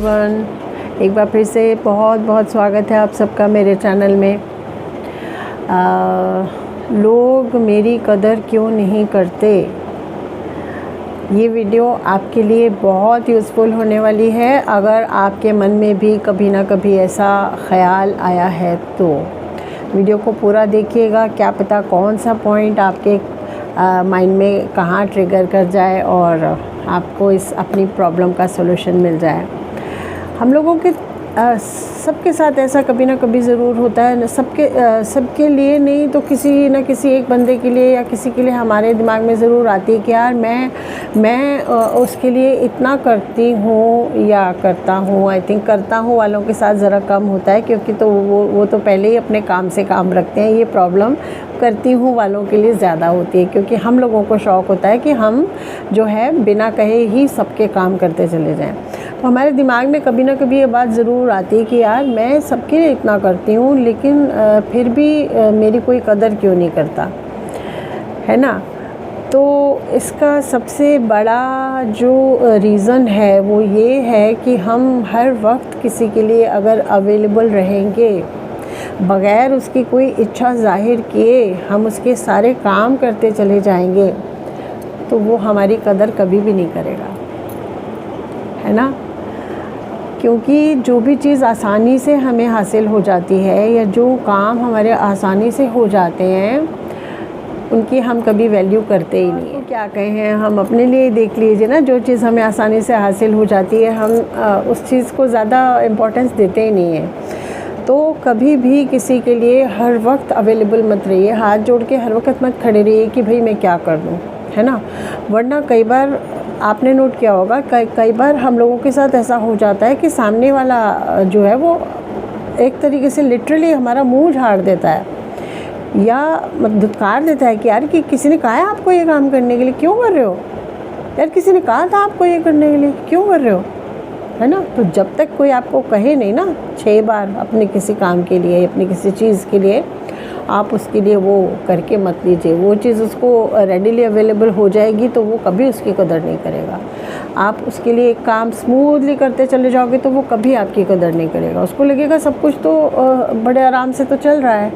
Everyone, एक बार फिर से बहुत बहुत स्वागत है आप सबका मेरे चैनल में। लोग मेरी कदर क्यों नहीं करते, ये वीडियो आपके लिए बहुत यूज़फुल होने वाली है। अगर आपके मन में भी कभी ना कभी ऐसा ख़याल आया है तो वीडियो को पूरा देखिएगा। क्या पता कौन सा पॉइंट आपके माइंड में कहाँ ट्रिगर कर जाए और आपको इस अपनी प्रॉब्लम का सॉल्यूशन मिल जाए। हम लोगों के सबके साथ ऐसा कभी ना कभी ज़रूर होता है। सबके लिए नहीं तो किसी न किसी एक बंदे के लिए या किसी के लिए हमारे दिमाग में ज़रूर आती है कि यार मैं उसके लिए इतना करती हूँ या करता हूँ। आई थिंक करता हूँ वालों के साथ ज़रा कम होता है, क्योंकि तो वो तो पहले ही अपने काम से काम रखते हैं। ये प्रॉब्लम करती हूँ वालों के लिए ज़्यादा होती है, क्योंकि हम लोगों को शौक़ होता है कि हम जो है बिना कहे ही सबके काम करते चले जाएं। तो हमारे दिमाग में कभी ना कभी ये बात ज़रूर आती है कि यार मैं सबके लिए इतना करती हूँ, लेकिन फिर भी मेरी कोई कदर क्यों नहीं करता, है ना। तो इसका सबसे बड़ा जो रीज़न है वो ये है कि हम हर वक्त किसी के लिए अगर अवेलेबल रहेंगे, बग़ैर उसकी कोई इच्छा ज़ाहिर किए हम उसके सारे काम करते चले जाएंगे, तो वो हमारी कदर कभी भी नहीं करेगा, है ना। क्योंकि जो भी चीज़ आसानी से हमें हासिल हो जाती है या जो काम हमारे आसानी से हो जाते हैं, उनकी हम कभी वैल्यू करते ही नहीं है। क्या कहें, हम अपने लिए देख लीजिए ना, जो चीज़ हमें आसानी से हासिल हो जाती है हम उस चीज़ को ज़्यादा इम्पोर्टेंस देते ही नहीं हैं। तो कभी भी किसी के लिए हर वक्त अवेलेबल मत रहिए, हाथ जोड़ के हर वक्त मत खड़े रहिए कि भाई मैं क्या कर दूँ, है ना। वरना कई बार आपने नोट किया होगा, कई बार हम लोगों के साथ ऐसा हो जाता है कि सामने वाला जो है वो एक तरीके से लिटरली हमारा मुंह झाड़ देता है या धुतकार देता है कि यार कि किसी ने कहा है आपको ये काम करने के लिए, क्यों कर रहे हो यार, किसी ने कहा था आपको ये करने के लिए, क्यों कर रहे हो, है ना। तो जब तक कोई आपको कहे नहीं ना 6 बार अपने किसी काम के लिए, अपनी किसी चीज़ के लिए, आप उसके लिए वो करके मत लीजिए। वो चीज़ उसको रेडीली अवेलेबल हो जाएगी तो वो कभी उसकी कदर नहीं करेगा। आप उसके लिए एक काम स्मूथली करते चले जाओगे तो वो कभी आपकी कदर नहीं करेगा। उसको लगेगा सब कुछ तो बड़े आराम से तो चल रहा है।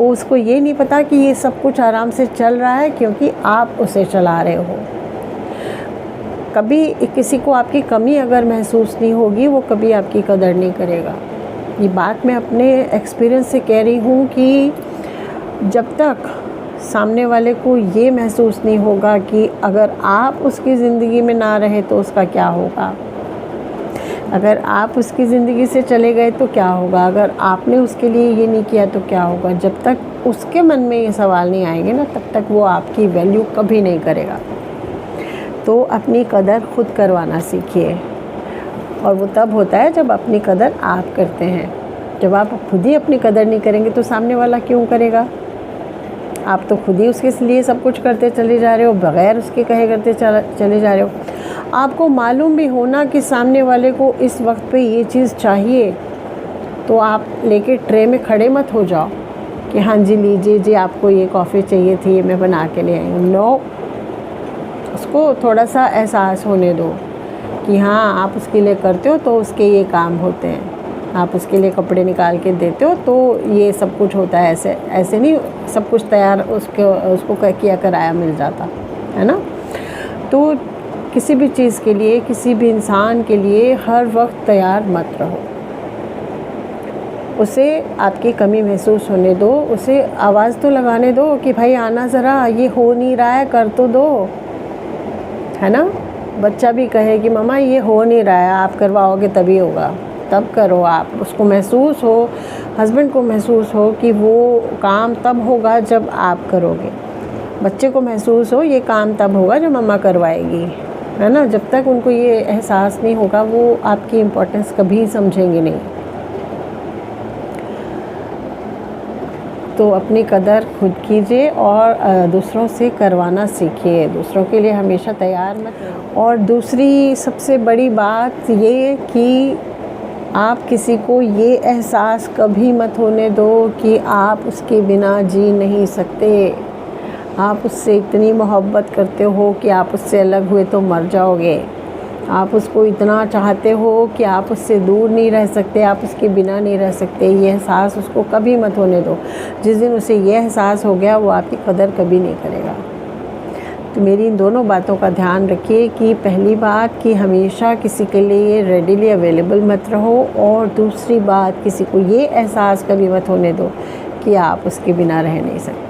उसको ये नहीं पता कि ये सब कुछ आराम से चल रहा है क्योंकि आप उसे चला रहे हो। कभी किसी को आपकी कमी अगर महसूस नहीं होगी, वो कभी आपकी कदर नहीं करेगा। ये बात मैं अपने एक्सपीरियंस से कह रही हूँ कि जब तक सामने वाले को ये महसूस नहीं होगा कि अगर आप उसकी ज़िंदगी में ना रहे तो उसका क्या होगा, अगर आप उसकी ज़िंदगी से चले गए तो क्या होगा, अगर आपने उसके लिए ये नहीं किया तो क्या होगा, जब तक उसके मन में ये सवाल नहीं आएंगे ना, तब तक वो आपकी वैल्यू कभी नहीं करेगा। तो अपनी कदर खुद करवाना सीखिए, और वो तब होता है जब अपनी कदर आप करते हैं। जब आप खुद ही अपनी कदर नहीं करेंगे तो सामने वाला क्यों करेगा। आप तो खुद ही उसके लिए सब कुछ करते चले जा रहे हो, बग़ैर उसके कहे करते चले जा रहे हो। आपको मालूम भी होना कि सामने वाले को इस वक्त पे ये चीज़ चाहिए, तो आप लेके ट्रे में खड़े मत हो जाओ कि हाँ जी लीजिए जी, आपको ये कॉफ़ी चाहिए थी, ये मैं बना के ले आई हूँ। नो, उसको थोड़ा सा एहसास होने दो कि हाँ आप उसके लिए करते हो तो उसके ये काम होते हैं, आप उसके लिए कपड़े निकाल के देते हो तो ये सब कुछ होता है। ऐसे नहीं सब कुछ तैयार उसको किया कराया मिल जाता है ना। तो किसी भी चीज़ के लिए, किसी भी इंसान के लिए हर वक्त तैयार मत रहो। उसे आपकी कमी महसूस होने दो, उसे आवाज़ तो लगाने दो कि भाई आना ज़रा, ये हो नहीं रहा है, कर तो दो, है ना। बच्चा भी कहे कि मम्मा ये हो नहीं रहा है, आप करवाओगे तभी होगा, तब करो। आप उसको महसूस हो, हस्बैंड को महसूस हो कि वो काम तब होगा जब आप करोगे। बच्चे को महसूस हो ये काम तब होगा जब मम्मा करवाएगी, है ना। जब तक उनको ये एहसास नहीं होगा वो आपकी इम्पोर्टेंस कभी समझेंगे नहीं। तो अपनी कदर खुद कीजिए और दूसरों से करवाना सीखिए। दूसरों के लिए हमेशा तैयार मत रहिए। और दूसरी सबसे बड़ी बात ये कि आप किसी को ये एहसास कभी मत होने दो कि आप उसके बिना जी नहीं सकते। आप उससे इतनी मोहब्बत करते हो कि आप उससे अलग हुए तो मर जाओगे। आप उसको इतना चाहते हो कि आप उससे दूर नहीं रह सकते, आप उसके बिना नहीं रह सकते। ये एहसास उसको कभी मत होने दो। जिस दिन उसे ये एहसास हो गया, वो आपकी कदर कभी नहीं करेगा। तो मेरी इन दोनों बातों का ध्यान रखिए कि पहली बात कि हमेशा किसी के लिए रेडिली अवेलेबल मत रहो, और दूसरी बात किसी को ये एहसास कभी मत होने दो कि आप उसके बिना रह नहीं सकते।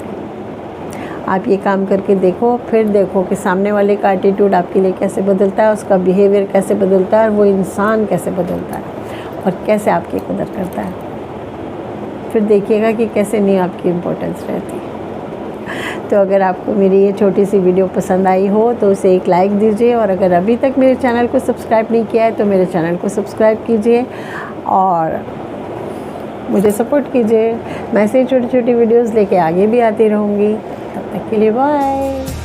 आप ये काम करके देखो, फिर देखो कि सामने वाले का एटीट्यूड आपके लिए कैसे बदलता है, उसका बिहेवियर कैसे बदलता है, और वो इंसान कैसे बदलता है और कैसे आपकी कदर करता है। फिर देखिएगा कि कैसे नहीं आपकी इम्पोर्टेंस रहती। तो अगर आपको मेरी ये छोटी सी वीडियो पसंद आई हो तो उसे एक लाइक दीजिए, और अगर अभी तक मेरे चैनल को सब्सक्राइब नहीं किया है तो मेरे चैनल को सब्सक्राइब कीजिए और मुझे सपोर्ट कीजिए। मैं ऐसे छोटी छोटी वीडियोस लेके आगे भी आती रहूँगी। तब तक के लिए बाय।